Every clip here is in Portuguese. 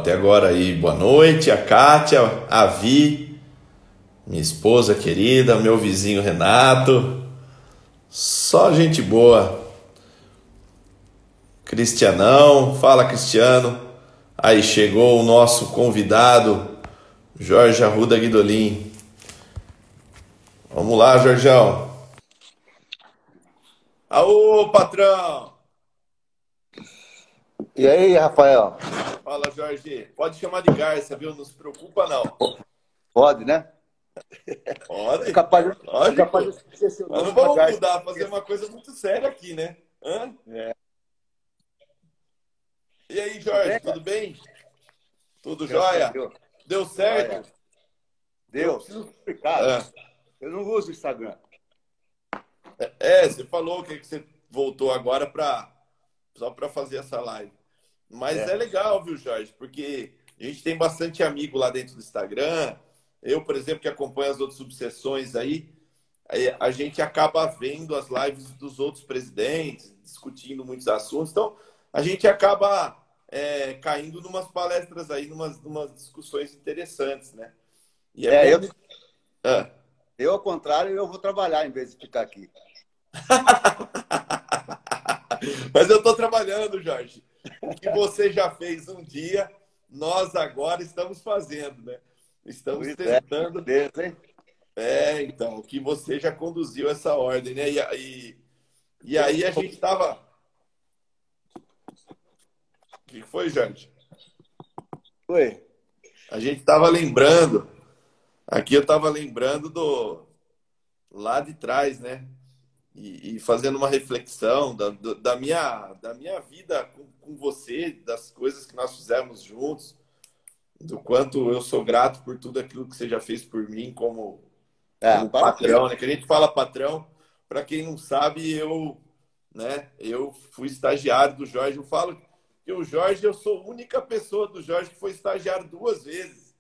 até agora aí. Boa noite, a Kátia, a Vi, minha esposa querida, meu vizinho Renato. Só gente boa. Cristianão, fala Cristiano. Aí chegou o nosso convidado, Jorge Arruda Guidolin. Vamos lá, Jorjão. Aô, patrão! E aí, Rafael? Fala, Jorge. Pode chamar de Garça, viu? Não se preocupa, não. Pode, né? É Pode, capaz, é capaz de lógico. esquecer seu Mas não nome, uma vamos garça. mudar, fazer uma coisa muito séria aqui, né? Hã? É, E aí, tudo Jorge, bem, tudo cara? bem? Tudo Graças a jóia? Deus. Deu Joia. certo? Eu Deus, preciso. complicado. Ah, Eu não uso o Instagram. você falou que você voltou agora só para fazer essa live. Mas é É, legal, viu, Jorge? Porque a gente tem bastante amigo lá dentro do Instagram. Eu, por exemplo, que acompanho as outras subseções aí a gente acaba vendo as lives dos outros presidentes, discutindo muitos assuntos. Então, a gente acaba caindo numas palestras aí, numas discussões interessantes, né? E é é bom. eu, Ah. eu, ao contrário, eu vou trabalhar em vez de ficar aqui. Mas eu estou trabalhando, Jorge. O que você já fez um dia, nós agora estamos fazendo, né? Estamos Pois é, tentando. Deus, hein? Então, o que você já conduziu essa ordem, né? E aí a gente estava. O que foi, Jorge? Oi. A gente estava lembrando. Aqui eu estava lembrando do lá de trás, né? E fazendo uma reflexão da minha vida com você, das coisas que nós fizemos juntos, do quanto eu sou grato por tudo aquilo que você já fez por mim Ah, como para com isso. patrão, né? Que a gente fala patrão, para quem não sabe, eu fui estagiário do Jorge. Eu falo que o Jorge, eu sou a única pessoa do Jorge que foi estagiário duas vezes.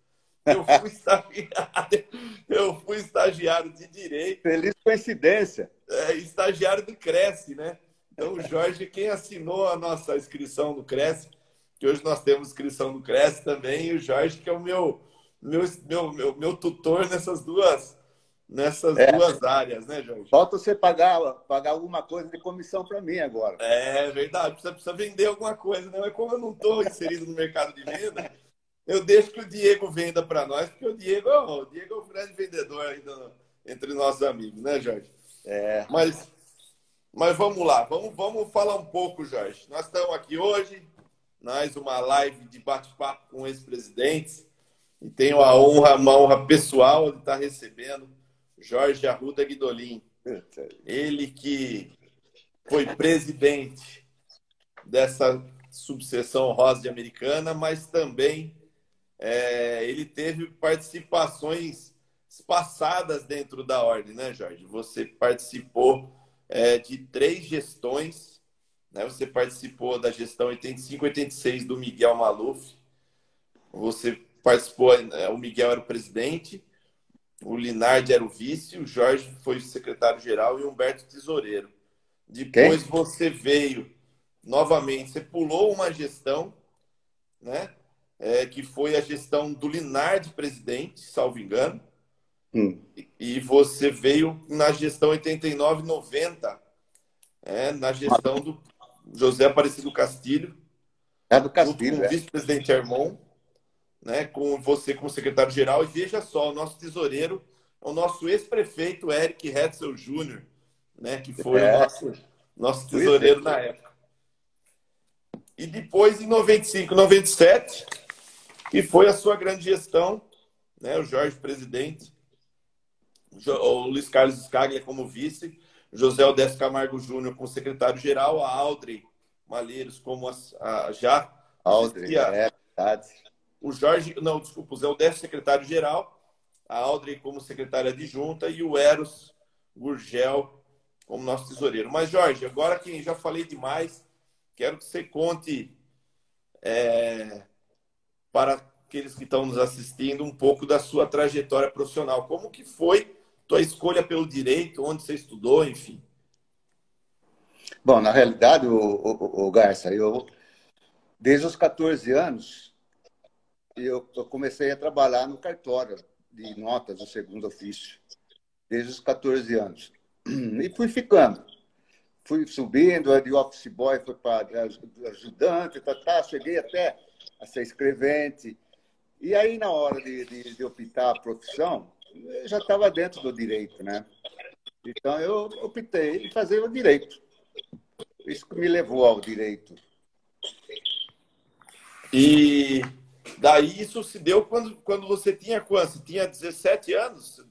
Eu fui estagiário, eu fui estagiário de direito, Feliz coincidência. estagiário do Cresce, né? Então, o Jorge, quem assinou a nossa inscrição no Cresce, que hoje nós temos inscrição no Cresce também, e o Jorge, que é o meu tutor nessas É, duas áreas, né, Jorge? falta você pagar alguma coisa de comissão para mim agora. É verdade, precisa vender alguma coisa, né? Mas como eu não estou inserido no mercado de venda, eu deixo que o Diego venda para nós, porque o Diego é o grande vendedor ainda entre nossos amigos, né, Jorge? É, Mas Mas vamos lá, vamos falar um pouco, Jorge. Nós estamos aqui hoje, mais uma live de bate-papo com ex-presidentes, e tenho uma honra pessoal de estar recebendo Jorge Arruda Guidolin. Ele que foi presidente dessa subseção rosa de Americana, mas também ele teve participações passadas dentro da ordem, né, Jorge? Você participou de três gestões, né? Você participou da gestão 85, 86 do Miguel Maluf. Você participou, o Miguel era o presidente, o Linardi era o vice, o Jorge foi o secretário-geral e o Humberto tesoureiro. quem? Depois você veio novamente, você pulou uma gestão, né? Que foi a gestão do Linardi presidente, salvo engano, Hum. e você veio na gestão 89, 90, na gestão do José Aparecido Castilho, É do junto com Castilho, o é. vice-presidente Hermon, né, com você como secretário-geral. E veja só, o nosso tesoureiro é o nosso ex-prefeito Eric Hetzel Júnior, né, que foi o É, nosso pois é. tesoureiro na época. E depois, em 95, 97, que foi a sua grande gestão, né, o Jorge presidente, o Luiz Carlos Scaglia como vice, José Odécio Camargo Júnior como secretário-geral, a Audrey Malheiros como já Aldrin, existia é verdade. o Jorge, não, desculpa, o Zé Odécio secretário-geral, a Audrey como secretária adjunta e o Eros Gurgel como nosso tesoureiro. Mas, Jorge, agora que já falei demais, quero que você conte para aqueles que estão nos assistindo um pouco da sua trajetória profissional. Como que foi tua escolha pelo direito, onde você estudou, enfim. Bom, na realidade, o Garça, eu, desde os 14 anos, eu comecei a trabalhar no cartório de notas do segundo ofício, desde os 14 anos. E fui ficando. Fui subindo, de office boy foi para ajudante, cheguei até a ser escrevente. E aí, na hora de optar a profissão, eu já estava dentro do direito, né? Então, eu optei em fazer o direito. Isso que me levou ao direito. E daí isso se deu quando você tinha quanto? Você tinha 17 anos,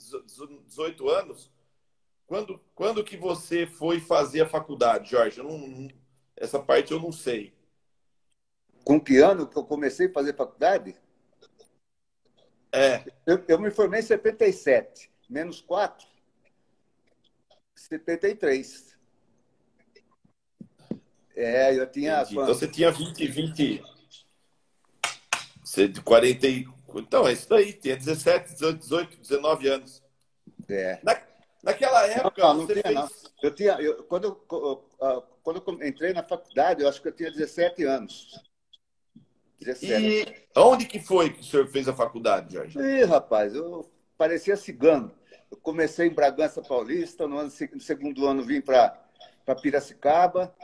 18 anos? Quando que você foi fazer a faculdade, Jorge? Essa parte eu não sei. Com que ano que eu comecei a fazer faculdade? É. Eu me formei em 77, menos 4, 73. Eu tinha Entendi. Então quanto? você tinha 20. Você de 40 e... Então, é isso daí. Tinha 17, 18, 19 anos. É. Na, naquela época, Não você tinha, não. fez... Quando eu entrei na faculdade, eu acho que eu tinha 17 anos. 17. E onde que foi que o senhor fez a faculdade, Jorge? Ih, rapaz, eu parecia cigano. Eu comecei em Bragança Paulista, no segundo ano vim para Piracicaba,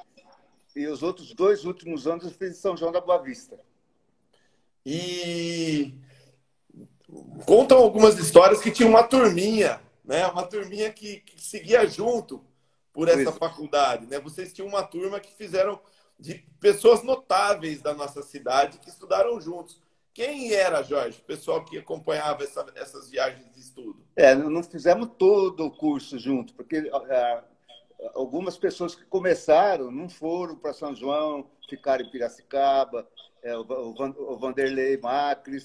e os outros 2 últimos anos eu fiz em São João da Boa Vista. E contam algumas histórias que tinha uma turminha, né? Uma turminha que seguia junto por essa Pois é. faculdade, né? Vocês tinham uma turma que fizeram de pessoas notáveis da nossa cidade que estudaram juntos. Quem era, Jorge? O pessoal que acompanhava essas viagens de estudo? Não fizemos todo o curso junto, porque algumas pessoas que começaram não foram para São João, ficaram em Piracicaba, o Vanderlei Macris,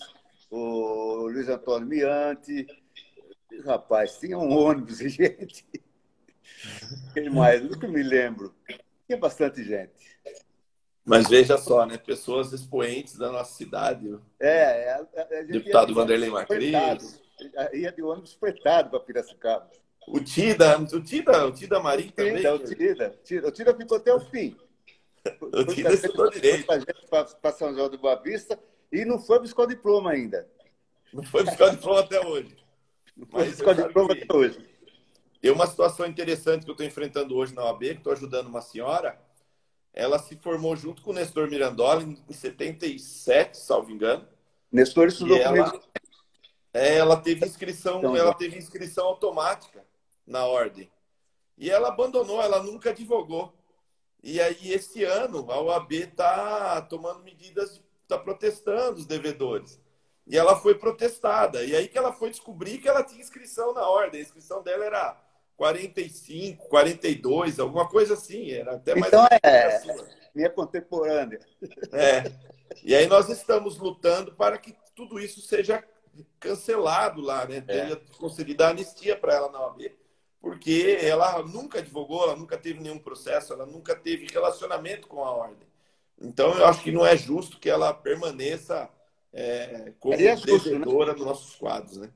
o Luiz Antônio Miante. Rapaz, tinha um ônibus de gente. Quem mais? Nunca me lembro. Tinha bastante gente. Mas veja só, né? Pessoas expoentes da nossa cidade. A gente ia de Deputado ônibus Vanderlei fretado. Macris, Ia de ônibus fretado para Piracicaba. o Tida Marim também. O Tida ficou até o fim. O Tida estudou Foi com direito. a gente para São João do Boa Vista e não foi buscar o diploma ainda. Não foi buscar o diploma até hoje. Não foi Mas você buscar o sabe diploma que até hoje. tem uma situação interessante que eu estou enfrentando hoje na OAB, que estou ajudando uma senhora. Ela se formou junto com o Nestor Mirandola em 77, salvo engano. Nestor E estudou comigo em ela João. teve inscrição automática na ordem. E ela abandonou, ela nunca advogou. E aí, esse ano, a OAB está tomando medidas, está protestando os devedores. E ela foi protestada. E aí que ela foi descobrir que ela tinha inscrição na ordem. A inscrição dela era 45, 42, alguma coisa assim. Era até mais ou Então, menos a sua. minha contemporânea. É. E aí nós estamos lutando para que tudo isso seja cancelado lá, né? Tenha concedida anistia para ela na OAB, porque ela nunca advogou, ela nunca teve nenhum processo, ela nunca teve relacionamento com a ordem. Então, eu acho que não é justo que ela permaneça como Aí é justo, né? devedora dos nossos quadros, né?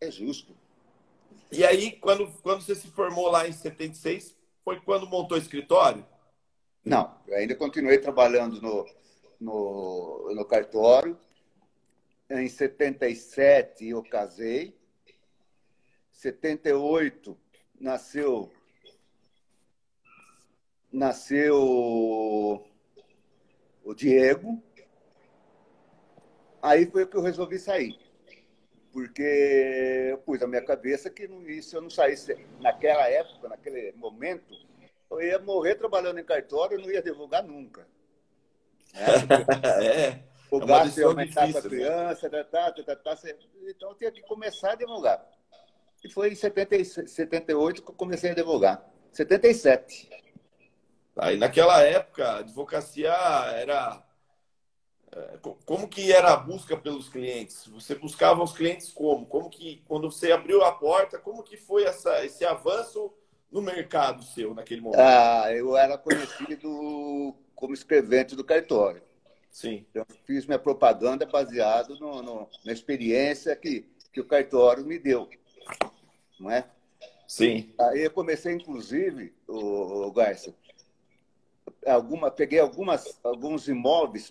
É justo. E aí, quando você se formou lá em 76, foi quando montou o escritório? Não, eu ainda continuei trabalhando no cartório. Em 77 eu casei. Em 78 nasceu o Diego. Aí foi que eu resolvi sair. Porque eu pus na minha cabeça que se eu não saísse naquela época, naquele momento, eu ia morrer trabalhando em cartório e não ia divulgar nunca. Né? Porque o É uma gasto ia decisão aumentar com a difícil, né? criança, então eu tinha que começar a divulgar. E foi em 78 que eu comecei a divulgar. 77. Aí, naquela época, a advocacia era... Como que era a busca pelos clientes? Você buscava os clientes como? Como que, quando você abriu a porta, como que foi esse avanço no mercado seu naquele momento? Eu era conhecido como escrevente do cartório. Sim. Eu fiz minha propaganda baseado na experiência que o cartório me deu. Não é? Sim. Aí eu comecei, inclusive, o Garça, peguei alguns imóveis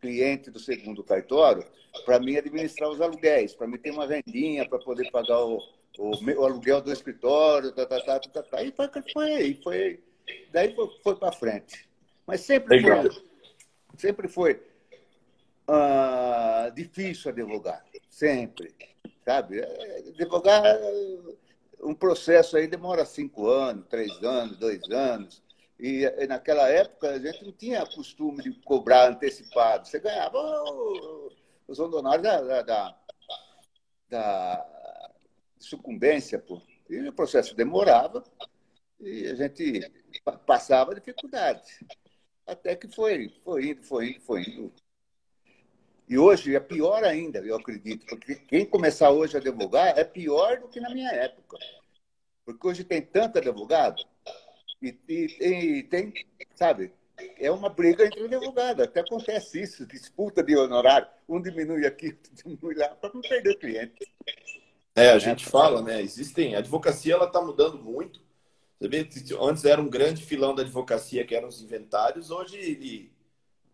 cliente do segundo cartório para mim administrar os aluguéis, para mim ter uma rendinha para poder pagar o aluguel do escritório, e daí foi para frente. Mas Legal. sempre foi difícil advogar, sempre, sabe? Advogar, um processo aí demora 5 anos, 3 anos, 2 anos. E naquela época a gente não tinha costume de cobrar antecipado. Você ganhava os honorários da sucumbência, pô. E o processo demorava e a gente passava dificuldades. Até que foi indo. E hoje é pior ainda, eu acredito, porque quem começar hoje a advogar é pior do que na minha época. Porque hoje tem tanto advogado e tem, sabe, é uma briga entre advogados. Até acontece isso, disputa de honorário. Um diminui aqui, outro diminui lá, para não perder o cliente. A gente fala, né? A advocacia ela está mudando muito. Você vê, antes era um grande filão da advocacia, que eram os inventários, hoje ele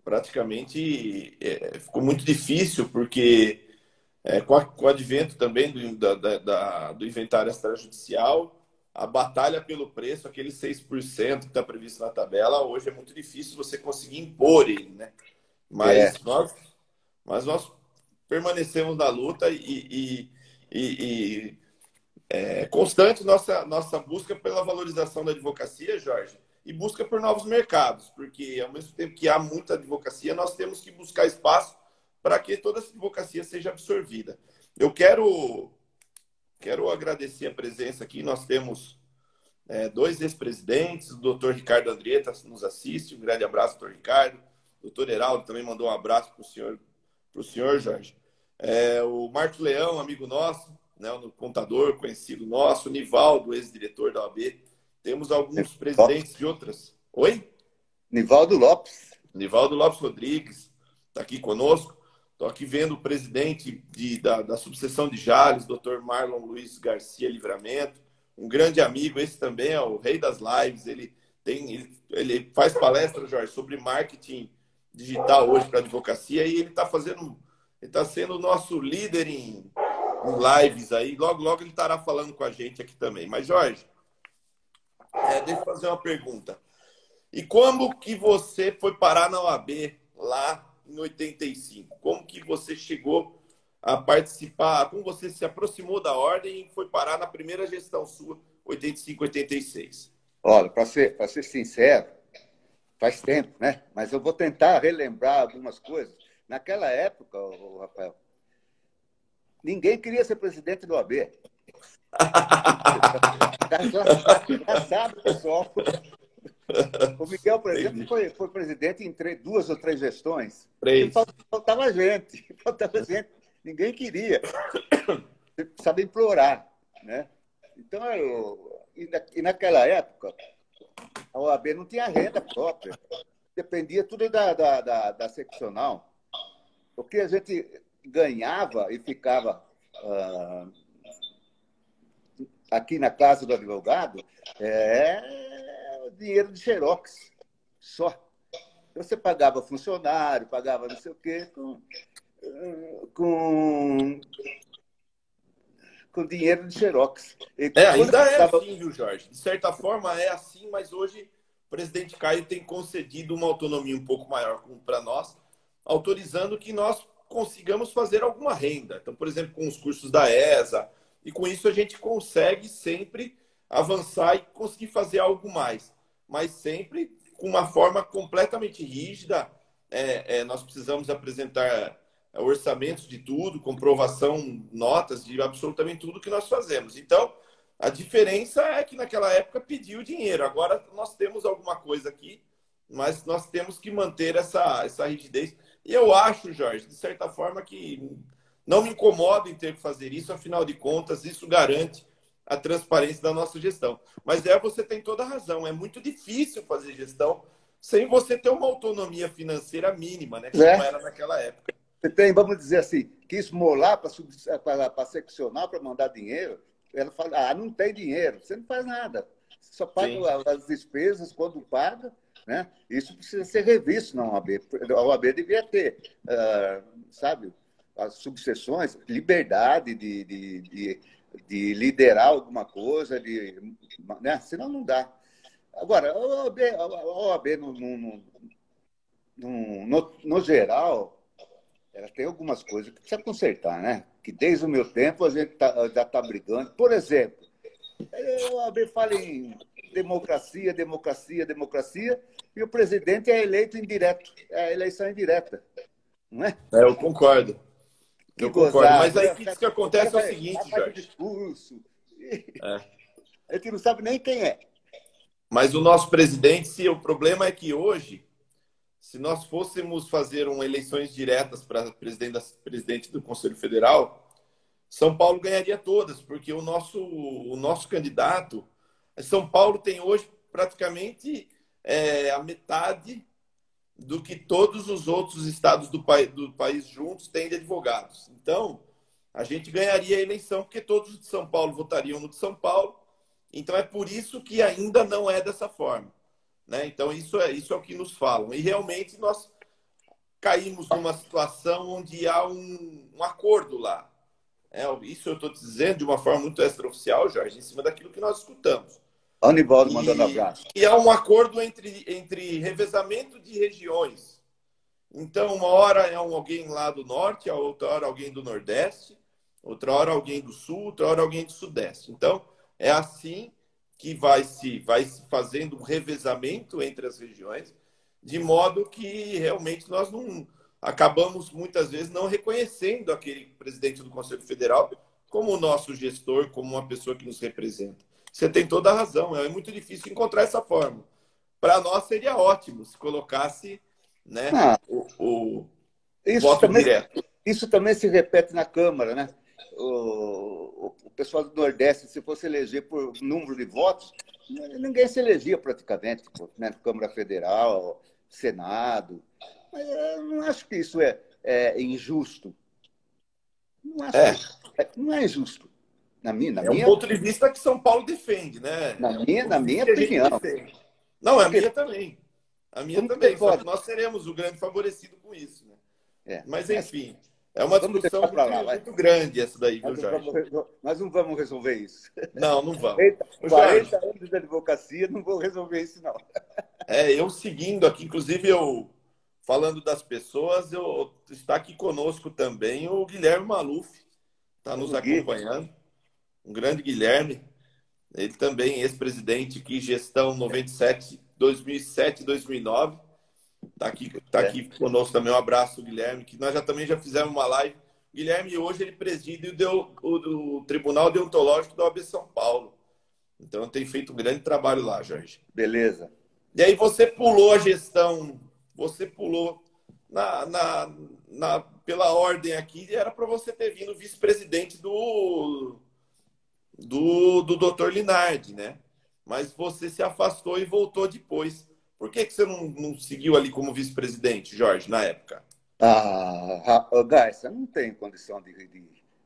praticamente ficou muito difícil, porque com o advento também do inventário extrajudicial, a batalha pelo preço, aquele 6% que está previsto na tabela, hoje é muito difícil você conseguir impor ele, né? Mas nós permanecemos na luta e constante nossa busca pela valorização da advocacia, Jorge, e busca por novos mercados, porque ao mesmo tempo que há muita advocacia, nós temos que buscar espaço para que toda essa advocacia seja absorvida. Eu quero agradecer a presença aqui. Nós temos 2 ex-presidentes, o doutor Ricardo Andrietta nos assiste, um grande abraço, doutor Ricardo. O doutor Heraldo também mandou um abraço para o senhor, Jorge. O Marcos Leão, amigo nosso, né, um contador conhecido nosso, o Nivaldo, ex-diretor da OAB. Temos alguns presidentes de outras. Oi? Nivaldo Lopes. Nivaldo Lopes Rodrigues está aqui conosco. Estou aqui vendo o presidente da subseção de Jales, doutor Marlon Luiz Garcia Livramento, um grande amigo. Esse também é o rei das lives. Ele faz palestra, Jorge, sobre marketing digital hoje para advocacia, e ele está sendo o nosso líder em lives aí. Logo, logo ele estará falando com a gente aqui também. Mas, Jorge, deixa eu fazer uma pergunta. E como que você foi parar na OAB lá em 85? Como que você chegou a participar? Como você se aproximou da ordem e foi parar na primeira gestão sua, 85, 86? Olha, para ser sincero, faz tempo, né? Mas eu vou tentar relembrar algumas coisas. Naquela época, Rafael, ninguém queria ser presidente do OAB. Já sabe, pessoal. O Miguel, por exemplo, foi presidente em 2 ou 3 gestões. 3. Faltava gente. Ninguém queria. Você precisava implorar, né? Então, e naquela época, a OAB não tinha renda própria. Dependia tudo da seccional. O que a gente ganhava e ficava aqui na casa do advogado o dinheiro de xerox, só. Então, você pagava funcionário, pagava não sei o quê, com dinheiro de xerox. Ainda é assim, viu, Jorge? De certa forma é assim, mas hoje o presidente Caio tem concedido uma autonomia um pouco maior para nós, autorizando que nós consigamos fazer alguma renda. Então, por exemplo, com os cursos da ESA, e com isso a gente consegue sempre avançar e conseguir fazer algo mais, mas sempre com uma forma completamente rígida. Nós precisamos apresentar orçamentos de tudo, comprovação, notas de absolutamente tudo que nós fazemos. Então, a diferença é que naquela época pediu dinheiro. Agora nós temos alguma coisa aqui, mas nós temos que manter essa rigidez. E eu acho, Jorge, de certa forma, que não me incomodo em ter que fazer isso. Afinal de contas, isso garante a transparência da nossa gestão. Mas você tem toda a razão. É muito difícil fazer gestão sem você ter uma autonomia financeira mínima, né? Que não era naquela época. Você tem, vamos dizer assim, que esmolar para seccionar, para mandar dinheiro. Ela fala, não tem dinheiro. Você não faz nada. Você só paga as despesas quando paga né? Isso precisa ser revisto na OAB. A OAB devia ter, sabe, as subseções, liberdade de liderar alguma coisa, né? Senão não dá. Agora, a OAB no geral, ela tem algumas coisas que precisa consertar, né? Que desde o meu tempo a gente já está brigando. Por exemplo, a OAB fala em democracia, democracia, democracia, e o presidente é eleito indireto, é a eleição indireta, não é? Eu concordo. Que Eu concordo. Mas gozado, aí né? o que O cara acontece é o seguinte, faz o Jorge. discurso, É. a gente não sabe nem quem é. Mas o nosso presidente, se o problema é que hoje, se nós fôssemos fazer eleições diretas para presidente do Conselho Federal, São Paulo ganharia todas, porque o nosso candidato, São Paulo tem hoje praticamente a metade do que todos os outros estados do país juntos têm de advogados. Então, a gente ganharia a eleição, porque todos de São Paulo votariam no de São Paulo. Então, é por isso que ainda não é dessa forma. Né? Então, isso é o que nos falam. E realmente nós caímos numa situação onde há um acordo lá. Isso eu estou dizendo de uma forma muito extraoficial, Jorge, em cima daquilo que nós escutamos. Anivaldo mandando abraço. E há um acordo entre revezamento de regiões. Então, uma hora é alguém lá do norte, a outra hora alguém do nordeste, outra hora alguém do sul, outra hora alguém do sudeste. Então, é assim que vai se fazendo um revezamento entre as regiões, de modo que realmente nós não acabamos muitas vezes não reconhecendo aquele presidente do Conselho Federal como o nosso gestor, como uma pessoa que nos representa. Você tem toda a razão, é muito difícil encontrar essa forma. Para nós seria ótimo se colocasse, né, Ah, o isso voto também, direto. isso também se repete na Câmara, né? O pessoal do Nordeste, se fosse eleger por número de votos, ninguém se elegia praticamente, né? Câmara Federal, Senado. Mas eu não acho que isso é injusto. Não acho É, que não é injusto. Na minha, na é um minha, ponto de vista que São Paulo defende, né? na É um minha, ponto na de vista minha que a gente opinião. defende. Não, a Porque minha também. A minha como que você também, só que pode? nós seremos o grande favorecido com isso, né? Mas, Mas enfim, é uma vamos discussão deixar para muito, lá, vai. muito grande essa daí, viu, Nós não Jorge? vamos, nós não vamos resolver isso. Não, não vamos. 40, Ô, Jorge, 40 anos de advocacia, não vou resolver isso, não. eu seguindo aqui, inclusive eu falando das pessoas, está aqui conosco também o Guilherme Maluf, está nos O Gui, acompanhando, um grande Guilherme, ele também ex-presidente aqui, gestão 97, 2007, 2009, tá é, aqui conosco também, um abraço, Guilherme, que nós também já fizemos uma live. Guilherme, hoje ele preside o Tribunal Deontológico da OAB São Paulo, então tem feito um grande trabalho lá, Jorge. beleza. E aí você pulou a gestão, você pulou pela ordem aqui, era para você ter vindo vice-presidente do Dr. Linardi, né? Mas você se afastou e voltou depois. Por que você não seguiu ali como vice-presidente, Jorge, na época? Garça, não tem condição de.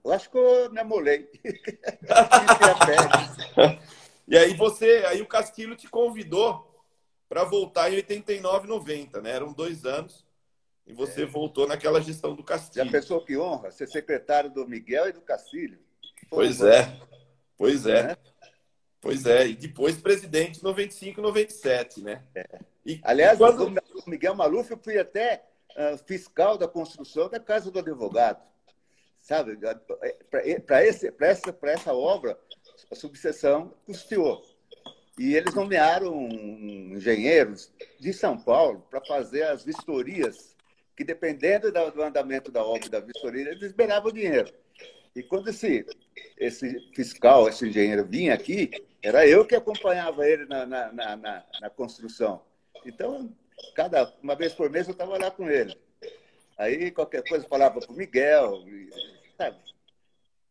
Eu acho que eu me amolei. Fiz a pele. E aí o Castilho te convidou para voltar em 89, 90, né? Eram 2 anos e você voltou naquela gestão do Já Castilho. pensou que honra ser secretário do Miguel e do Castilho? Pois Opa, é, pois é, né? pois é. E depois presidente 95, 97, né? E Aliás, do quando. Miguel Maluf, eu fui até fiscal da construção da Casa do Advogado. Sabe? Para essa obra, a subseção custeou. E eles nomearam engenheiros de São Paulo para fazer as vistorias, que dependendo do andamento da obra e da vistoria, eles liberavam dinheiro. E quando esse fiscal, esse engenheiro vinha aqui, era eu que acompanhava ele na construção. Então, uma vez por mês eu estava lá com ele. Aí qualquer coisa eu falava para o Miguel, sabe?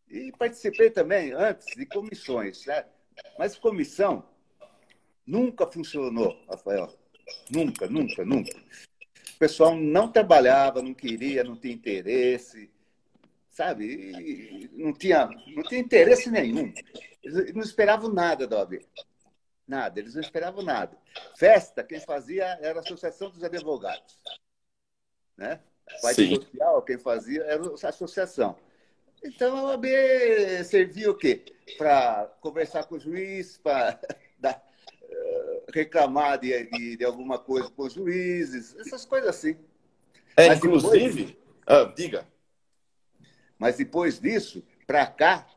E participei também antes de comissões, sabe? Mas comissão nunca funcionou, Rafael. Nunca, nunca, nunca. O pessoal não trabalhava, não queria, não tinha interesse, sabe? E não tinha interesse nenhum. Eles não esperavam nada da OAB. Nada, eles não esperavam nada. Festa, quem fazia era a Associação dos Advogados. Né? A parte Sim. social, quem fazia era a associação. Então, a OAB servia o quê? Para conversar com o juiz, para reclamar de alguma coisa com os juízes, essas coisas assim. Mas depois, Inclusive, diga. mas depois disso, para cá,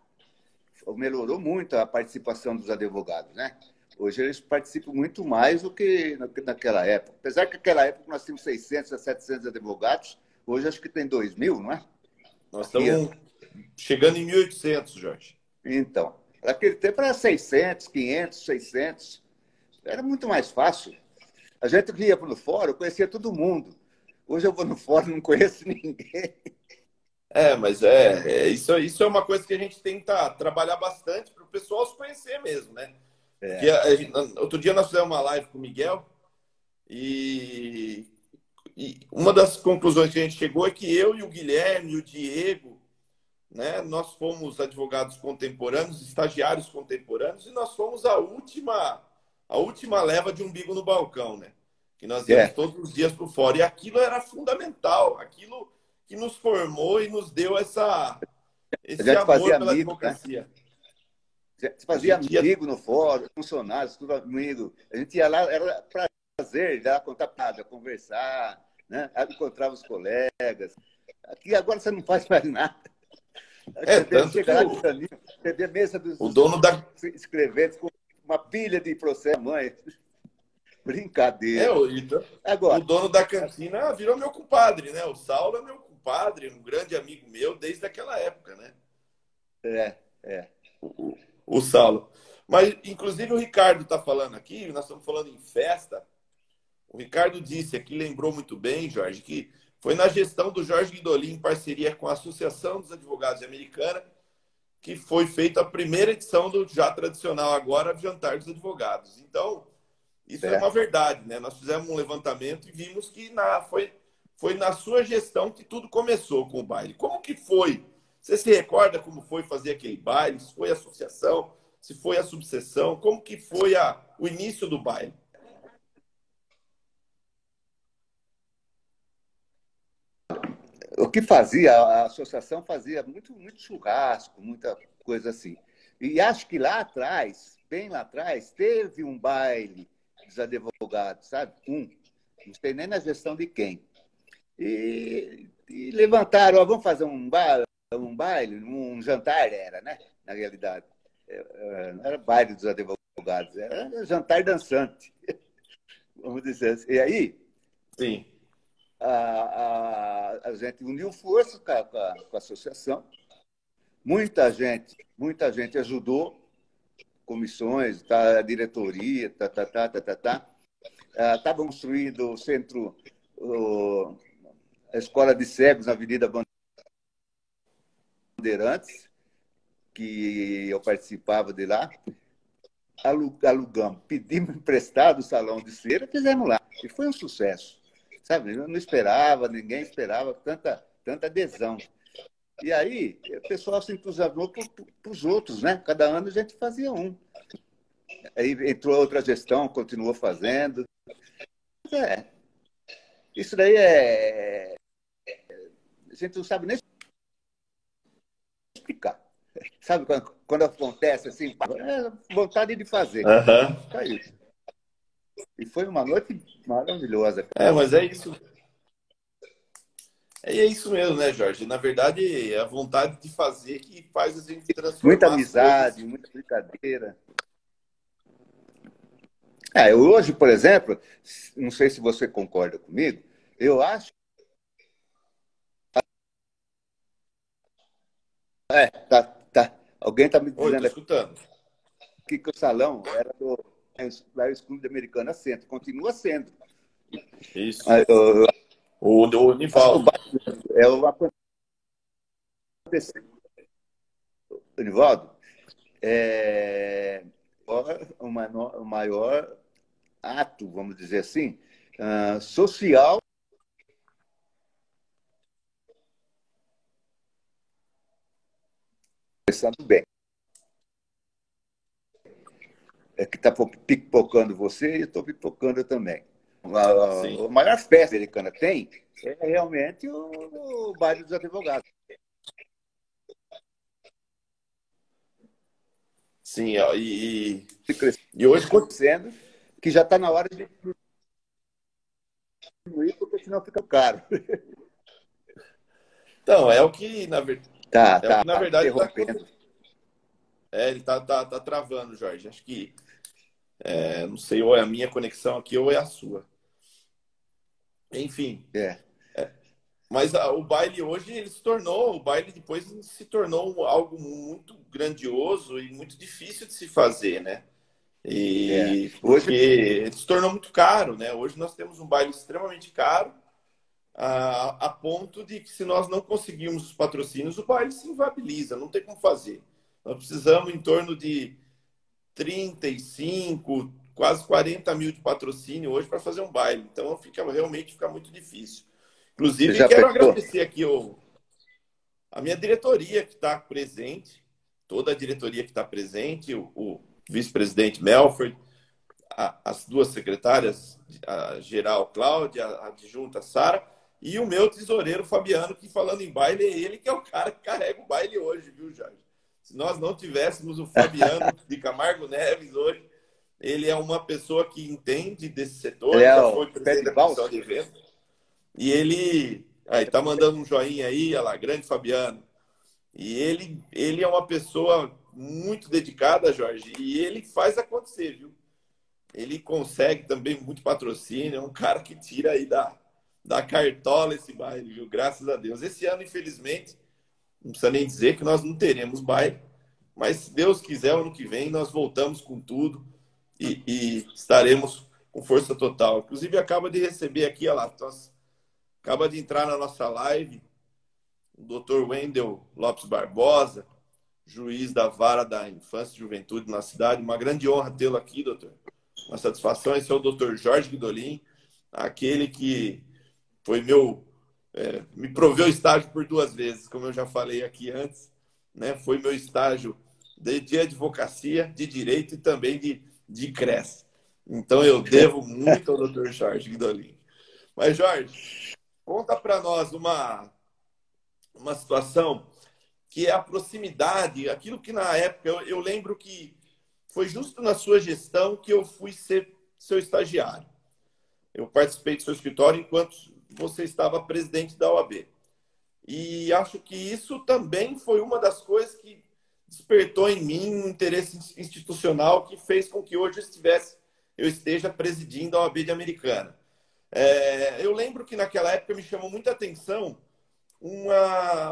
melhorou muito a participação dos advogados, né? Hoje eles participam muito mais do que naquela época. Apesar que naquela época nós tínhamos 600 a 700 advogados, hoje acho que tem 2.000, não é? Nós Aqui, estamos chegando em 1.800, Jorge. então, naquele tempo era 600, 500, 600. Era muito mais fácil. A gente via para o fórum, conhecia todo mundo. Hoje eu vou no fórum e não conheço ninguém. Mas isso é uma coisa que a gente tenta trabalhar bastante para o pessoal se conhecer mesmo, né? Porque outro dia nós fizemos uma live com o Miguel e uma das conclusões que a gente chegou é que eu e o Guilherme e o Diego, né, nós fomos advogados contemporâneos, estagiários contemporâneos, e nós fomos a última leva de umbigo no balcão, né? Que nós íamos todos os dias para o fórum. E aquilo era fundamental, aquilo que nos formou e nos deu A esse gente amor fazia pela amigo, né? advocacia. A gente A fazia gente ia. amigo no fórum, funcionários, tudo amigo. A gente ia lá, era prazer, ir lá contar piada, conversar, né? Encontrava os colegas. Aqui agora você não faz mais nada. Você Tanto que chega lá, você vê a mesa o dos dono da. escreventes com uma pilha de processo, mãe. Brincadeira. O Agora, dono da cantina virou meu compadre, né? O Saulo é meu compadre, um grande amigo meu desde aquela época, né? é. O Saulo. Mas, inclusive, o Ricardo está falando aqui, nós estamos falando em festa. O Ricardo disse aqui, lembrou muito bem, Jorge, que foi na gestão do Jorge Guidolin, em parceria com a Associação dos Advogados Americana, que foi feita a primeira edição do já tradicional agora Jantar dos Advogados. Então, isso é uma verdade, né? Nós fizemos um levantamento e vimos que foi na sua gestão que tudo começou com o baile. Como que foi? Você se recorda como foi fazer aquele baile? Se foi a associação? Se foi a subseção? Como que foi o início do baile? O que fazia, a associação fazia muito, muito churrasco, muita coisa assim. E acho que lá atrás, bem lá atrás, teve um baile dos advogados, sabe? Não sei nem na gestão de quem. E levantaram, ó, vamos fazer um baile, um jantar era, né? Na realidade. Não era baile dos advogados, era jantar dançante, vamos dizer assim. E aí, Sim. a gente uniu forças com a associação. Muita gente ajudou, comissões, tá, a diretoria, tá. Estavam construindo o centro, a escola de cegos na Avenida Bandeirantes, que eu participava de lá. Alugamos, pedimos emprestado o salão de cera, fizemos lá. E foi um sucesso. Sabe, eu não esperava, ninguém esperava tanta adesão. E aí, o pessoal se entusiasmou para os outros, né? Cada ano a gente fazia um. Aí entrou outra gestão, continuou fazendo. É, isso daí a gente não sabe nem explicar. Sabe quando acontece assim? Vontade de fazer. Uhum. Só isso. E foi uma noite maravilhosa. Mas é isso. É isso mesmo, né, Jorge? Na verdade, é a vontade de fazer que faz a gente Muita transformar as coisas. amizade, muita brincadeira. Hoje, por exemplo, não sei se você concorda comigo, eu acho. Tá. Alguém está me Oi, tô dizendo escutando. aqui que o salão era lá o Clube da Americana Centro, continua sendo. Isso. Eu O acho que o Nivaldo. bairro é o aconteceu. Nivaldo, é o maior ato, vamos dizer assim, social. Pensando bem. que está pipocando você e eu estou pipocando também. Sim. A maior festa americana tem é realmente o baile dos advogados. Sim, ó, e hoje. Crescendo, que já está na hora de diminuir, porque senão fica caro. Então, é o que, na verdade. É o Tá que, na verdade, está interrompendo. acontecendo. Ele tá travando, Jorge. Acho que, não sei, ou é a minha conexão aqui ou é a sua. Enfim, É. mas o baile hoje, o baile depois se tornou algo muito grandioso e muito difícil de se fazer, né? E porque Hoje, ele se tornou muito caro, né? Hoje nós temos um baile extremamente caro, a ponto de que se nós não conseguirmos os patrocínios, o baile se inviabiliza, não tem como fazer. Nós precisamos em torno de 35, quase 40 mil de patrocínio hoje para fazer um baile. Então realmente fica muito difícil. você Inclusive, já quero pensou? agradecer aqui a minha diretoria que está presente, toda a diretoria que está presente, o vice-presidente Melford, as duas secretárias, a geral Cláudia, a adjunta Sara, e o meu tesoureiro Fabiano, que falando em baile, é ele que é o cara que carrega o baile hoje, viu, Jorge? Se nós não tivéssemos o Fabiano de Camargo Neves hoje, ele é uma pessoa que entende desse setor, Ele é já o foi pé presidente de da comissão valsa? de eventos, e ele aí tá mandando um joinha aí, olha lá, grande Fabiano. E ele é uma pessoa muito dedicada, Jorge, e ele faz acontecer, viu? Ele consegue também muito patrocínio, é um cara que tira aí da cartola esse baile, viu? Graças a Deus. Esse ano, infelizmente, não precisa nem dizer que nós não teremos baile, mas se Deus quiser, ano que vem nós voltamos com tudo e estaremos com força total. Inclusive, acaba de receber aqui, olha lá, acaba de entrar na nossa live o Dr. Wendel Lopes Barbosa, juiz da Vara da Infância e Juventude na cidade. Uma grande honra tê-lo aqui, doutor. Uma satisfação. Esse é o Dr. Jorge Guidolin, aquele que foi me proveu estágio por 2 vezes, como eu já falei aqui antes, né? Foi meu estágio de advocacia, de direito e também de CRES. Então eu devo muito ao Dr. Jorge Guidolin. Mas, Jorge, conta para nós uma situação que é a proximidade, aquilo que na época eu lembro que foi justo na sua gestão que eu fui ser seu estagiário. Eu participei do seu escritório enquanto você estava presidente da OAB. E acho que isso também foi uma das coisas que despertou em mim um interesse institucional que fez com que hoje eu esteja presidindo a OAB de Americana. Eu lembro que naquela época me chamou muita atenção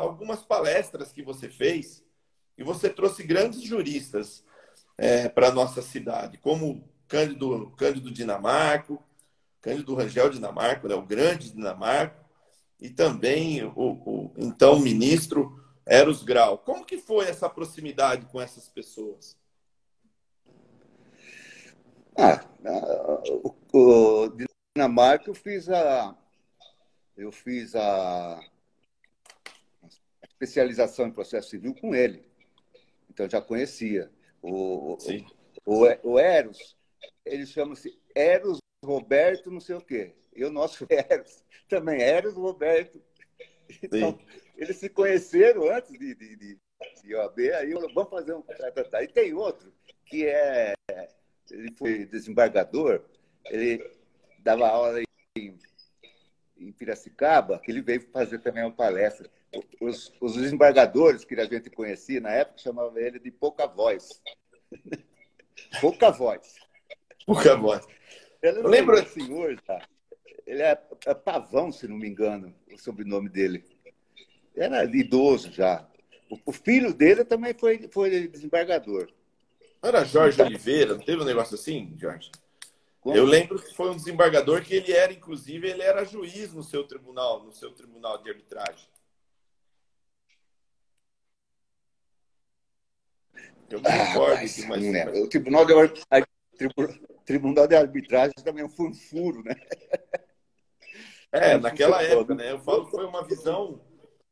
algumas palestras que você fez e você trouxe grandes juristas para a nossa cidade, como Cândido Dinamarco, Cândido Rangel Dinamarco, né, o grande Dinamarco, e também o então ministro Eros Grau. Como que foi essa proximidade com essas pessoas? O Dinamarca eu fiz a especialização em processo civil com ele, então eu já conhecia. Sim. O Eros, ele chama-se Eros Roberto não sei o quê. E o nosso Eros também, Eros Roberto. Então, Sim. eles se conheceram antes de OAB, aí vamos fazer um... E tem outro, que ele foi desembargador, ele dava aula em Piracicaba, que ele veio fazer também uma palestra. Os desembargadores que a gente conhecia na época chamavam ele de pouca voz. Pouca voz. Pouca voz. Ele Eu não é lembro. um senhor, tá? Ele é Pavão, se não me engano, o sobrenome dele. Era idoso já. O filho dele também foi desembargador. Era Jorge Então, Oliveira, não teve um negócio assim, Jorge? Eu como? lembro que foi um desembargador que ele era juiz no seu tribunal de arbitragem. Eu me recordo de Rapaz, mais. não lembro. O Tribunal de Arbitragem também foi um furo, né? Não Naquela funcionou. época, né? Eu falo que foi uma visão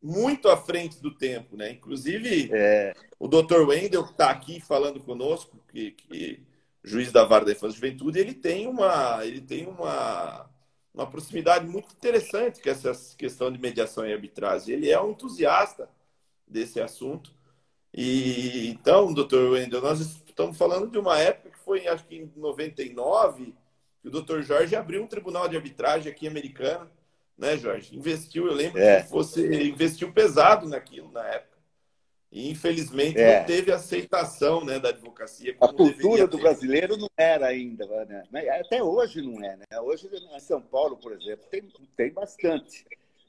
muito à frente do tempo, né? Inclusive, É, o Dr. Wendel, que está aqui falando conosco, que juiz da Vara da Infância e Juventude, ele tem uma proximidade muito interessante com essa questão de mediação e arbitragem. Ele é um entusiasta desse assunto. E então, doutor Wendel, nós estamos falando de uma época que foi, acho que em 99, que o doutor Jorge abriu um tribunal de arbitragem aqui americano, né, Jorge? Investiu, eu lembro que você investiu pesado naquilo na época. E, infelizmente, não teve aceitação, né, da advocacia. A cultura do brasileiro não era ainda, né? Até hoje não é, né? Hoje, em São Paulo, por exemplo, tem bastante,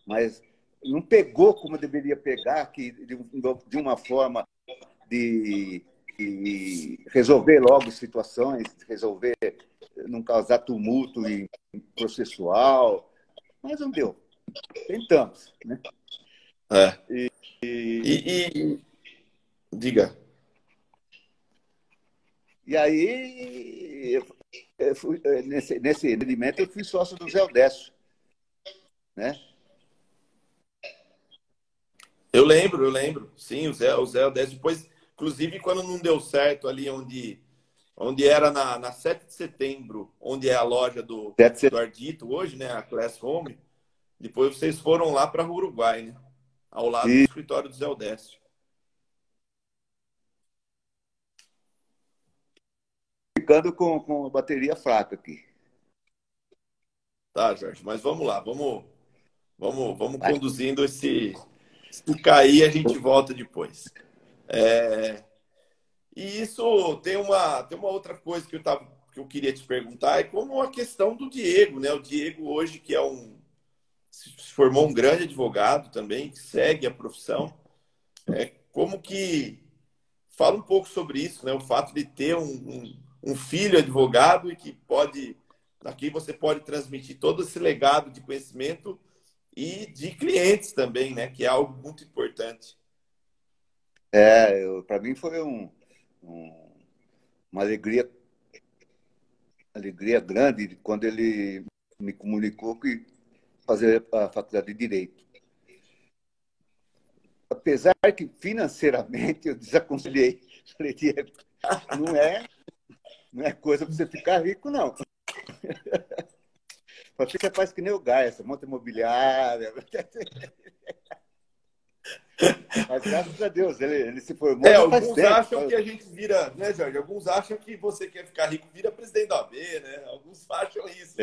mas não pegou como deveria pegar, que, de uma forma de resolver logo situações, resolver, não causar tumulto processual, mas não deu. Tentamos, né? Diga. E aí, nesse rendimento, eu fui sócio do Zé Odécio, né? Eu lembro. Sim, o Zé Odécio. Depois, inclusive, quando não deu certo ali onde era na 7 de setembro, onde é a loja do Ardito hoje, né? A Class Home. Depois vocês foram lá para o Uruguai, né? Ao lado do escritório do Zé Odécio. Ficando com a bateria fraca aqui. Tá, Jorge, mas vamos lá. Vamos conduzindo esse... Se cair, a gente volta depois. E isso tem uma outra coisa que eu queria te perguntar, é como a questão do Diego, né? O Diego hoje, que se formou um grande advogado também, que segue a profissão. Como que... Fala um pouco sobre isso, né? O fato de ter um filho advogado e que aqui você pode transmitir todo esse legado de conhecimento e de clientes também, né? Que é algo muito importante. Para mim foi uma alegria grande quando ele me comunicou que fazer a faculdade de Direito. Apesar que financeiramente eu desaconselhei, falei, Diego, não é coisa para você ficar rico, não. Você faz que nem o Gaia, essa monta imobiliária. Mas graças a Deus, ele se formou. Alguns acham que a gente vira, né, Jorge? Alguns acham que você quer ficar rico, vira presidente da OAB, né? Alguns acham isso.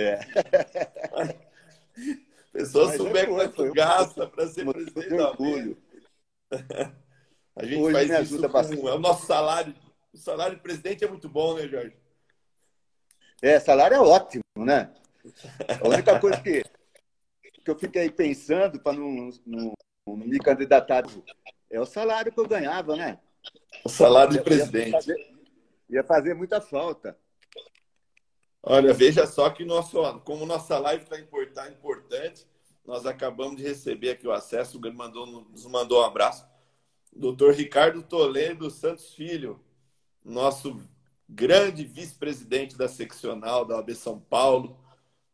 Pessoas souber quanto gasta para ser presidente da OAB. A gente hoje faz me ajuda isso bastante. o nosso salário. O salário de presidente é muito bom, né, Jorge? Salário é ótimo, né? A única coisa que eu fiquei pensando para não me candidatar é o salário que eu ganhava, né? O salário de presidente. Ia fazer muita falta. Olha, veja só que como nossa live está importante, nós acabamos de receber aqui o acesso, nos mandou um abraço. Doutor Ricardo Toledo Santos Filho, nosso grande vice-presidente da seccional da OAB São Paulo.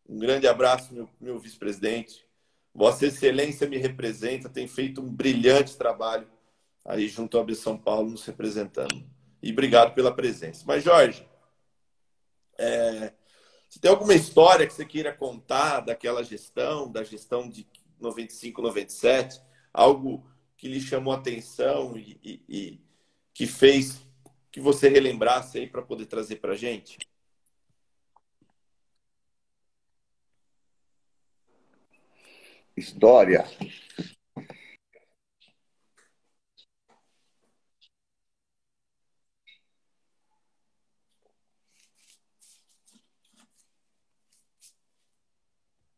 Um grande abraço, meu vice-presidente. Vossa Excelência me representa, tem feito um brilhante trabalho aí junto à OAB São Paulo, nos representando. E obrigado pela presença. Mas, Jorge, você tem alguma história que você queira contar daquela gestão, da gestão de 95, 97? Algo que lhe chamou a atenção e que fez que você relembrasse aí para poder trazer para a gente? História.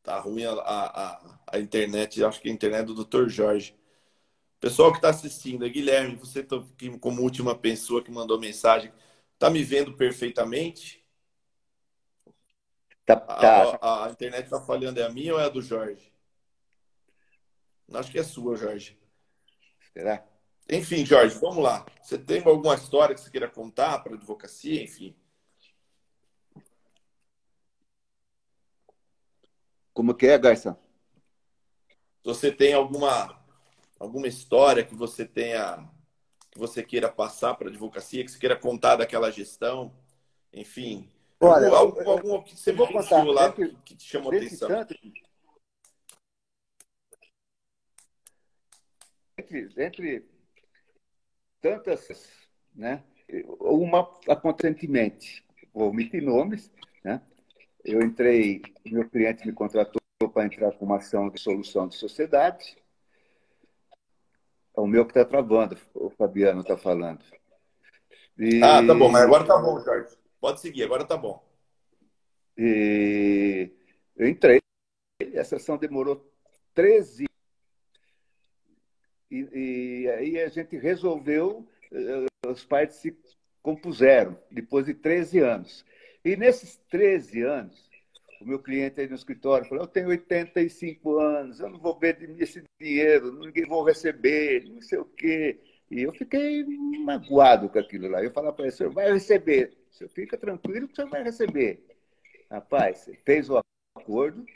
Tá ruim a internet, acho que a internet do Dr. Jorge. Pessoal que está assistindo, Guilherme, você tá aqui como última pessoa que mandou mensagem, tá me vendo perfeitamente? A internet está falhando, é a minha ou é a do Jorge? Acho que é sua, Jorge. Será? Enfim, Jorge, vamos lá. Você tem alguma história que você queira contar para a advocacia, enfim? Como que é, Garça? Se você tem alguma história que você queira passar para a advocacia, que você queira contar daquela gestão, enfim, Olha, algo que você eu vou contar, vivenciou lá que te chamou dentre atenção? tanto, dentre tantas, né? Uma recentemente, vou omitir nomes, né? Eu entrei, meu cliente me contratou para entrar com uma ação de solução de sociedade. É o meu que está travando, o Fabiano está falando. Ah, tá bom, mas E, agora tá bom, Jorge. Pode seguir, agora tá bom. e eu entrei, essa ação demorou 13 e aí a gente resolveu, os partes se compuseram depois de 13 anos. E nesses 13 anos, o meu cliente aí no escritório falou: eu tenho 85 anos, eu não vou ver esse dinheiro, ninguém vou receber, não sei o quê. E eu fiquei magoado com aquilo lá. Eu falava para ele: o senhor vai receber, o senhor fica tranquilo que o senhor vai receber. Rapaz, fez o acordo,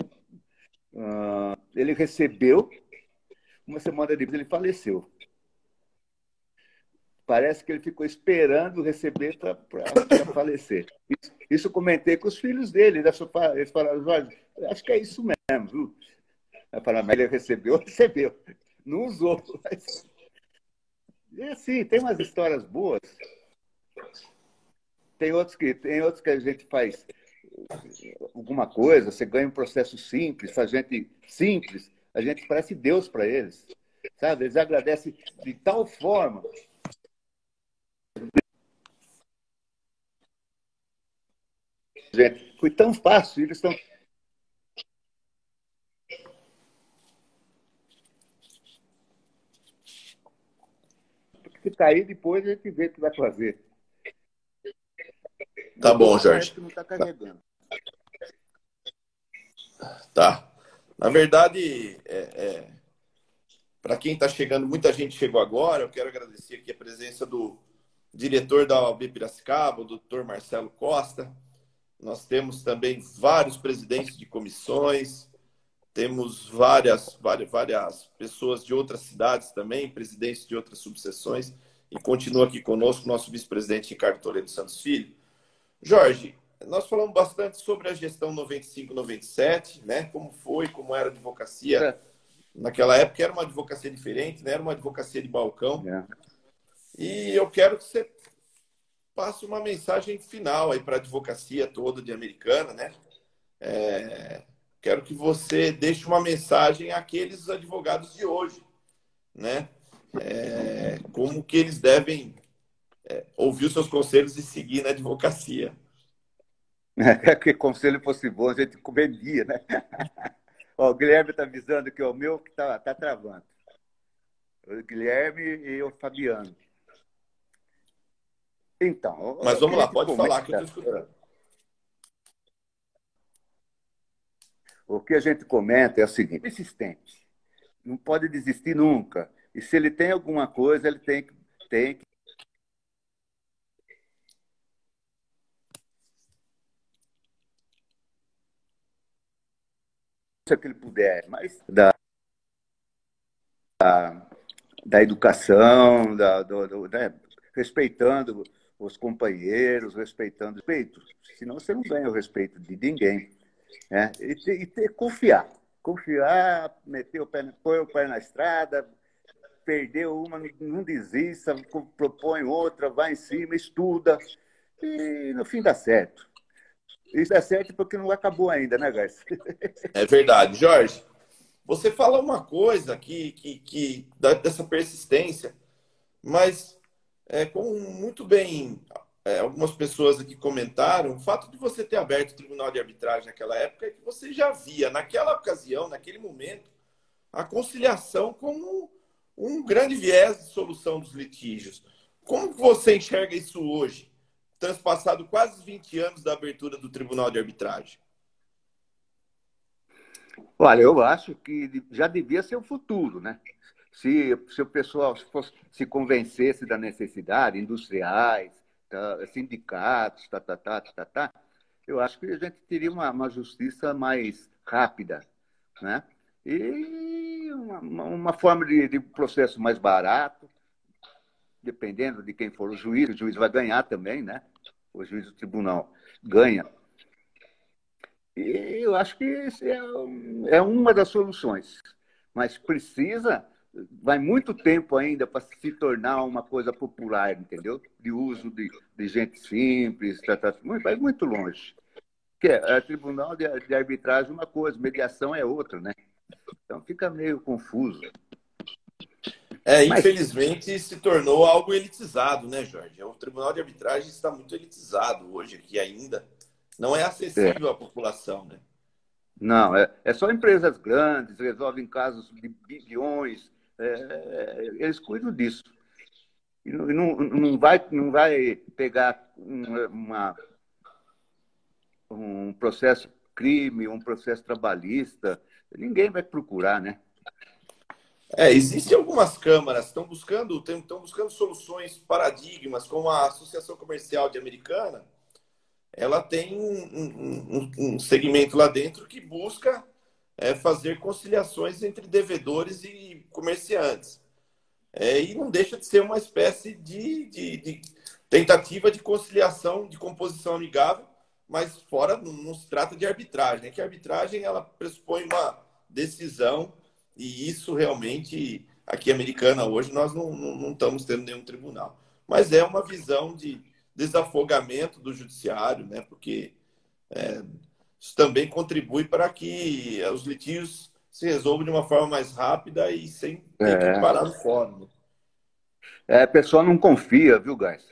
ele recebeu, uma semana depois ele faleceu. Parece que ele ficou esperando receber para falecer. Isso comentei com os filhos dele. Eles falaram: Jorge, acho que é isso mesmo. Viu? Eu falei: mas ele recebeu, recebeu. Não usou. Mas... E assim, tem umas histórias boas. Tem outros que a gente faz alguma coisa, você ganha um processo simples, a gente simples, a gente parece Deus para eles. Sabe? Eles agradecem de tal forma. Gente, foi tão fácil, eles estão. Se cair depois, a gente vê o que vai fazer. Tá O meu bom, parece Jorge. que não está carregando. Tá. Na verdade, para quem está chegando, muita gente chegou agora. Eu quero agradecer aqui a presença do diretor da OAB Piracicaba, o doutor Marcelo Costa. Nós temos também vários presidentes de comissões, temos várias pessoas de outras cidades também, presidentes de outras subseções, e continua aqui conosco o nosso vice-presidente Ricardo Toledo Santos Filho. Jorge, nós falamos bastante sobre a gestão 95-97, né? Como foi, como era a advocacia. É. Naquela época era uma advocacia diferente, né? Era uma advocacia de balcão. É. E eu quero que você passe uma mensagem final aí para a advocacia toda de Americana, né? Quero que você deixe uma mensagem àqueles advogados de hoje, né? Como que eles devem ouvir os seus conselhos e seguir na advocacia. Que conselho fosse bom, a gente vendia, né? Ó, o Guilherme está avisando que é o meu que tá travando. O Guilherme e o Fabiano. Então, Mas o que vamos a lá, gente pode falar que eu comenta, estou escutando. o que a gente comenta é o seguinte: persistente, não pode desistir nunca. E se ele tem alguma coisa, ele tem que se ele puder, mas da educação, né? Respeitando os companheiros, respeitando o respeito. Senão você não ganha o respeito de ninguém. Né? Confiar. Confiar, pôr o pé na estrada, perdeu uma, não desista, propõe outra, vai em cima, estuda, e no fim dá certo. Isso dá certo porque não acabou ainda, né, Garcia? É verdade. Jorge, você fala uma coisa dessa persistência, mas como muito bem algumas pessoas aqui comentaram, o fato de você ter aberto o tribunal de arbitragem naquela época é que você já via, naquela ocasião, naquele momento, a conciliação como um grande viés de solução dos litígios. Como você enxerga isso hoje, transpassado quase 20 anos da abertura do tribunal de arbitragem? Olha, eu acho que já devia ser o futuro, né? Se o pessoal se convencesse da necessidade, industriais, tá, sindicatos, eu acho que a gente teria uma justiça mais rápida, né? E uma forma de processo mais barato, dependendo de quem for o juiz vai ganhar também, né? o juiz do tribunal, ganha. E eu acho que isso é uma das soluções. Mas vai muito tempo ainda para se tornar uma coisa popular, entendeu? De uso de gente simples, vai muito longe. Porque tribunal de arbitragem é uma coisa, mediação é outra, né? Então fica meio confuso. Mas Infelizmente se tornou algo elitizado, né, Jorge? O Tribunal de Arbitragem está muito elitizado hoje aqui ainda. Não é acessível à população, né? Não, é só empresas grandes, resolvem casos de bilhões, eles cuidam disso. E não vai pegar um processo crime, um processo trabalhista, ninguém vai procurar, né? Existem algumas câmaras que estão buscando soluções, paradigmas, como a Associação Comercial de Americana. Ela tem um segmento lá dentro que busca fazer conciliações entre devedores e comerciantes. E não deixa de ser uma espécie de tentativa de conciliação, de composição amigável, mas fora, não se trata de arbitragem, né? Que a arbitragem ela pressupõe uma decisão, e isso realmente, aqui Americana, hoje, nós não estamos tendo nenhum tribunal. Mas é uma visão de desafogamento do judiciário, né? Porque isso também contribui para que os litígios se resolvam de uma forma mais rápida e sem ter que parar no fórum. A pessoa não confia, viu, Gás?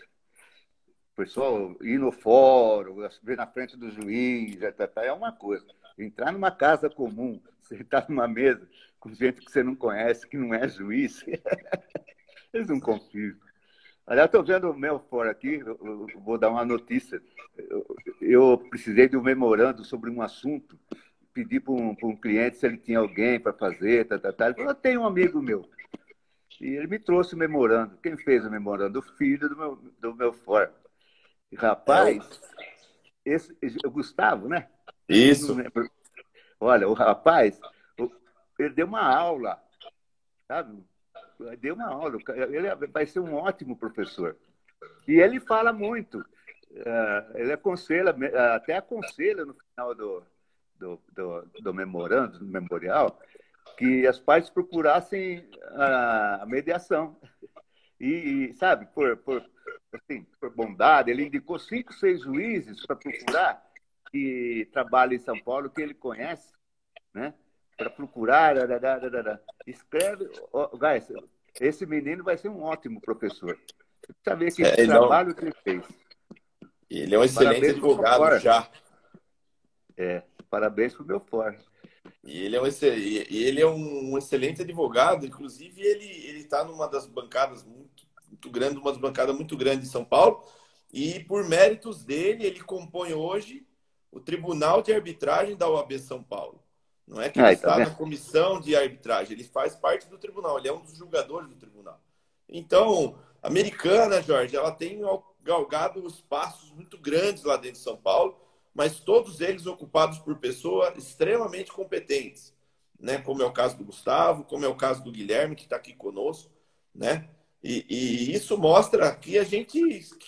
O pessoal ir no fórum, ver na frente do juiz, é uma coisa. Entrar numa casa comum, sentar numa mesa com gente que você não conhece, que não é juiz, eles não confiam. Aliás, estou vendo o meu fora aqui, eu vou dar uma notícia. Eu precisei de um memorando sobre um assunto, pedi para um cliente se ele tinha alguém para fazer, Ele falou, eu tenho um amigo meu. E ele me trouxe o memorando. Quem fez o memorando? O filho do meu fora. Rapaz, o Gustavo, né? Isso. Olha, o rapaz, ele deu uma aula, sabe? Deu uma aula. Ele vai ser um ótimo professor. E ele fala muito. Ele aconselha, até aconselha no final do memorando, do memorial, que as partes procurassem a mediação. E sabe, por bondade, ele indicou 5, 6 juízes para procurar que trabalham em São Paulo, que ele conhece, né? Para procurar. Escreve. Guys, esse menino vai ser um ótimo professor. Você precisa ver que trabalho que ele fez. Ele é um excelente advogado já. Parabéns para o meu fora. E ele é um excelente advogado. Inclusive, ele está numa das bancadas muito grande, uma bancada muito grande de São Paulo. E por méritos dele, ele compõe hoje o Tribunal de Arbitragem da OAB São Paulo. Não é que ele está na comissão de arbitragem, ele faz parte do tribunal, ele é um dos julgadores do tribunal. Então, a Americana, Jorge, ela tem galgado espaços muito grandes lá dentro de São Paulo, mas todos eles ocupados por pessoas extremamente competentes, né? Como é o caso do Gustavo, como é o caso do Guilherme, que está aqui conosco, né? E isso mostra que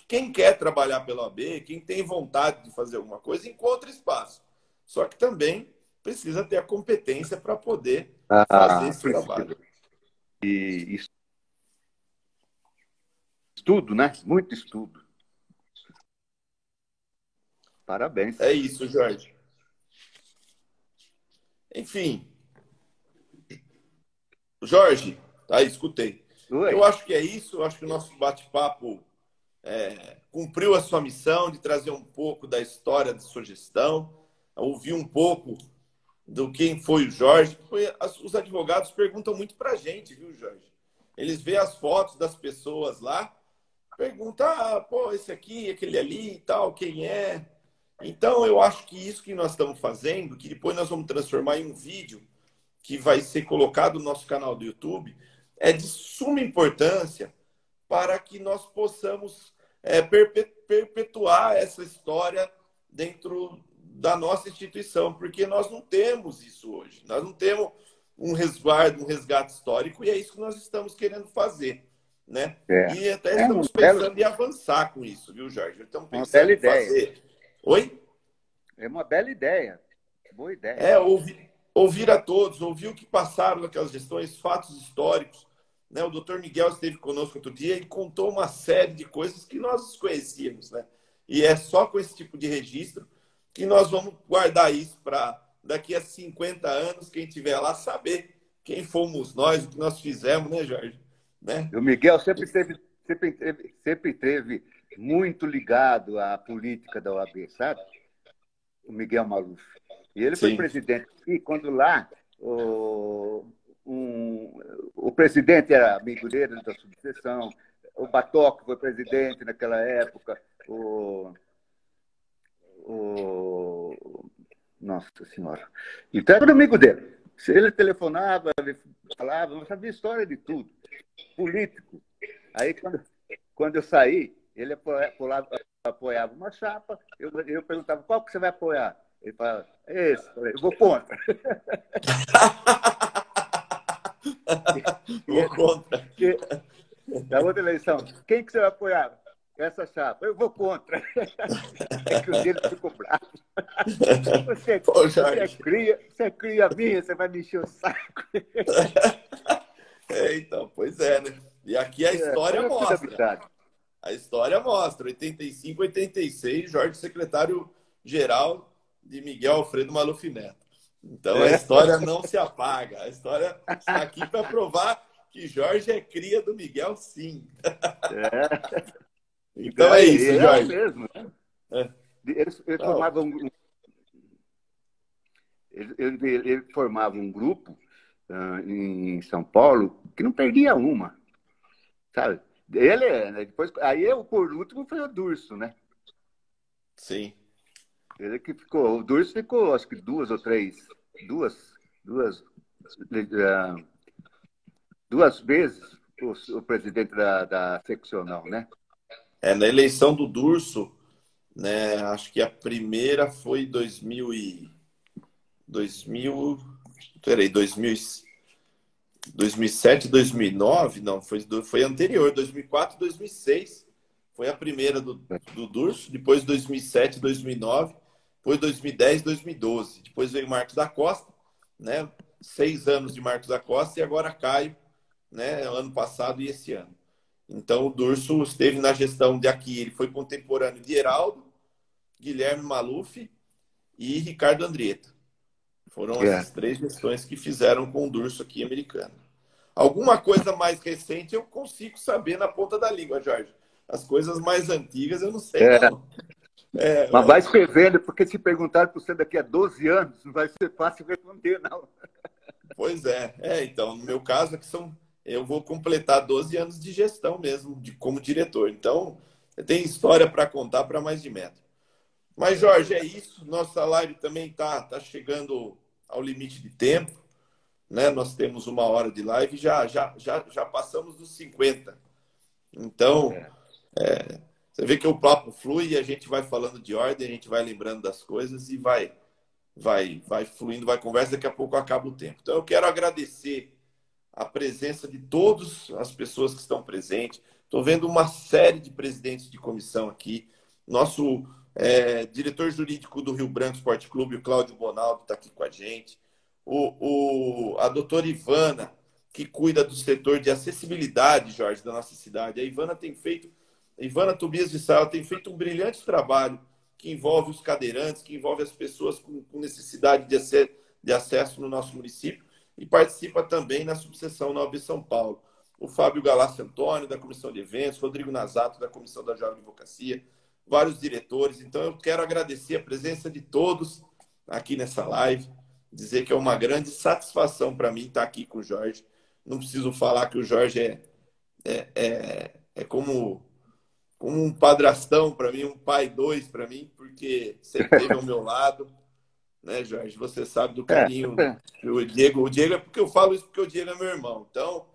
quem quer trabalhar pela OAB, quem tem vontade de fazer alguma coisa, encontra espaço. Só que também precisa ter a competência para poder fazer esse trabalho. E estudo, né? Muito estudo. Parabéns. É isso, Jorge. Enfim. Jorge, escutei. Oi. Eu acho que é isso. Eu acho que o nosso bate-papo cumpriu a sua missão de trazer um pouco da história de sua gestão, ouvir um pouco do quem foi o Jorge. Os advogados perguntam muito para a gente, viu, Jorge? Eles veem as fotos das pessoas lá, perguntam, esse aqui, aquele ali e tal, quem é? Então, eu acho que isso que nós estamos fazendo, que depois nós vamos transformar em um vídeo que vai ser colocado no nosso canal do YouTube, é de suma importância para que nós possamos perpetuar essa história dentro da nossa instituição, porque nós não temos isso hoje. Nós não temos um resguardo, um resgate histórico, e é isso que nós estamos querendo fazer. né? É, E até é estamos pensando em avançar com isso, viu, Jorge? Estamos uma pensando bela em ideia. fazer. Oi? É uma bela ideia. Boa ideia. É, ouvir a todos, ouvir o que passaram naquelas gestões, fatos históricos. Né? O doutor Miguel esteve conosco outro dia e contou uma série de coisas que nós desconhecíamos. Né? E é só com esse tipo de registro que nós vamos guardar isso para daqui a 50 anos, quem estiver lá, saber quem fomos nós, o que nós fizemos, né, Jorge? Né? O Miguel sempre teve muito ligado à política da OAB, sabe? O Miguel Maluf. E ele foi Sim. presidente. E quando lá, o presidente era amigo dele da subseção, o Batoque foi presidente naquela época, Nossa Senhora. Então era amigo dele. Se ele telefonava, ele falava, eu sabia história de tudo. Político. Aí, quando eu saí, ele apoiava uma chapa, eu perguntava, qual que você vai apoiar? Ele falava, esse. Eu vou contra. Vou contra. Da outra eleição, quem que você vai apoiar? Essa chapa. Eu vou contra. É que o dele ficou bravo. Pô, Você é cria minha, você vai me encher o saco. Então, pois é, né? E aqui a história mostra. A história mostra. 85, 86, Jorge, secretário-geral de Miguel Alfredo Maluf Neto. Então, a história não se apaga. A história está aqui para provar que Jorge é cria do Miguel, sim. Então, é isso, Jorge. É mesmo. Eles formavam ele formava um grupo em São Paulo que não perdia uma, sabe? Ele, depois, aí por último foi o Durso, né? Sim. Ele que ficou, o Durso ficou, acho que duas vezes o presidente da seccional, né? Na eleição do Durso, né? Acho que a primeira foi 2007, 2009, não, foi anterior, 2004, 2006, foi a primeira do Durso, depois 2007, 2009, depois 2010, 2012, depois veio Marcos da Costa, né? 6 anos de Marcos da Costa e agora Caio, né? Ano passado e esse ano. Então o Durso esteve na gestão de aqui, ele foi contemporâneo de Heraldo, Guilherme Maluf e Ricardo Andrietta. Foram essas 3 gestões que fizeram com o Durso aqui americano. Alguma coisa mais recente eu consigo saber na ponta da língua, Jorge. As coisas mais antigas eu não sei, não. Mas vai escrevendo, porque se perguntar para você daqui a 12 anos, não vai ser fácil responder, não. Pois é. Então, no meu caso, aqui eu vou completar 12 anos de gestão mesmo, como diretor. Então, tem história para contar para mais de metro. Mas, Jorge, é isso. Nossa live também tá chegando ao limite de tempo. Né? Nós temos 1 hora de live e já passamos dos 50. Então, você vê que o papo flui e a gente vai falando de ordem, a gente vai lembrando das coisas e vai fluindo, vai conversa, daqui a pouco acaba o tempo. Então, eu quero agradecer a presença de todas as pessoas que estão presentes. Estou vendo uma série de presidentes de comissão aqui. Nosso diretor jurídico do Rio Branco Esporte Clube, o Cláudio Bonaldo, está aqui com a gente. A doutora Ivana, que cuida do setor de acessibilidade, Jorge, da nossa cidade. A Ivana Tobias de Sá tem feito um brilhante trabalho que envolve os cadeirantes, que envolve as pessoas com necessidade de acesso no nosso município e participa também na subseção na OAB São Paulo. O Fábio Galassi Antônio, da Comissão de Eventos, Rodrigo Nazato, da Comissão da Jovem Advocacia, vários diretores. Então, eu quero agradecer a presença de todos aqui nessa live, dizer que é uma grande satisfação para mim estar aqui com o Jorge. Não preciso falar que o Jorge é como um padrastão para mim, um pai 2 para mim, porque sempre esteve ao meu lado, né, Jorge? Você sabe do carinho. O Diego é porque eu falo isso porque o Diego é meu irmão. Então,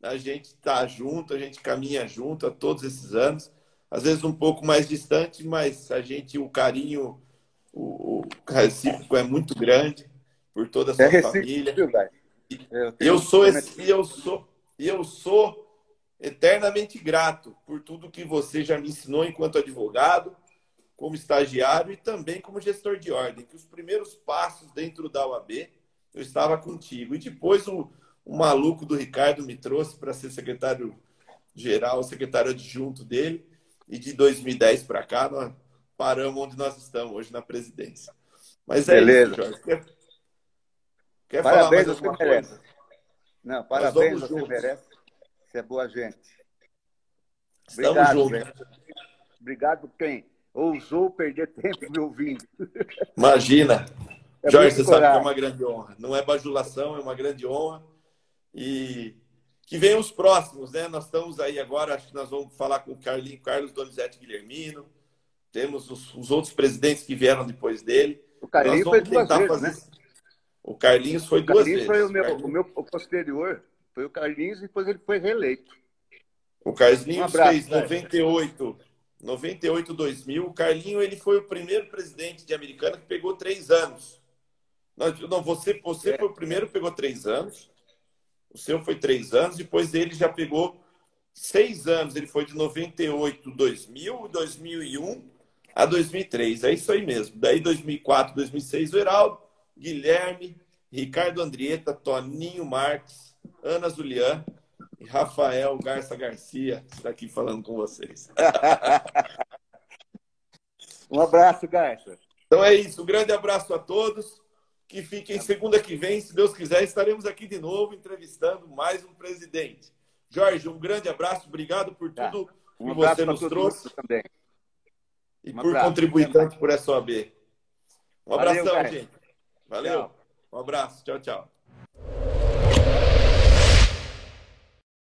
a gente está junto, a gente caminha junto há todos esses anos. Às vezes um pouco mais distante, mas o carinho, o recíproco é muito grande por toda a sua família. Eu sou eternamente grato por tudo que você já me ensinou enquanto advogado, como estagiário e também como gestor de ordem, que os primeiros passos dentro da OAB eu estava contigo. E depois o maluco do Ricardo me trouxe para ser secretário-geral, secretário adjunto dele, e de 2010 para cá nós paramos onde nós estamos hoje na presidência. Mas é Beleza. isso, Jorge. Quer falar Parabéns, mais você alguma merece. coisa? Não, Nós parabéns, vamos você juntos. merece. Você é boa gente. Estamos Obrigado, juntos. velho. Obrigado por quem ousou perder tempo me ouvindo. Imagina. É Jorge, muito você sabe que é coragem. uma grande honra. Não é bajulação, é uma grande honra. E que venham os próximos, né? Nós estamos aí agora, acho que nós vamos falar com o Carlos Donizete Guilhermino, temos os outros presidentes que vieram depois dele, O e nós Carlinhos foi vamos duas tentar vezes, fazer. né? O Carlinhos foi O duas Carlinhos foi vezes. o posterior. Foi o Carlinhos e depois ele foi reeleito. O Um Carlinhos abraço, fez Carlos. 98, 2000. O Carlinho ele foi o primeiro presidente de Americana que pegou 3 anos. Não, você foi o primeiro que pegou 3 anos. O seu foi 3 anos. Depois dele já pegou 6 anos. Ele foi de 98, 2000, 2001 a 2003. É isso aí mesmo. Daí 2004, 2006, o Heraldo, Guilherme, Ricardo Andrieta, Toninho Marques, Ana Zulian e Rafael Garça Garcia está aqui falando com vocês. Um abraço, Garça. Então é isso. Um grande abraço a todos. Que fiquem segunda que vem, se Deus quiser, estaremos aqui de novo entrevistando mais um presidente. Jorge, um grande abraço. Obrigado por tudo que você nos trouxe também. e por contribuir tanto por essa OAB. Um Valeu, abração, Garça. gente. Valeu. Tchau. Um abraço. Tchau, tchau.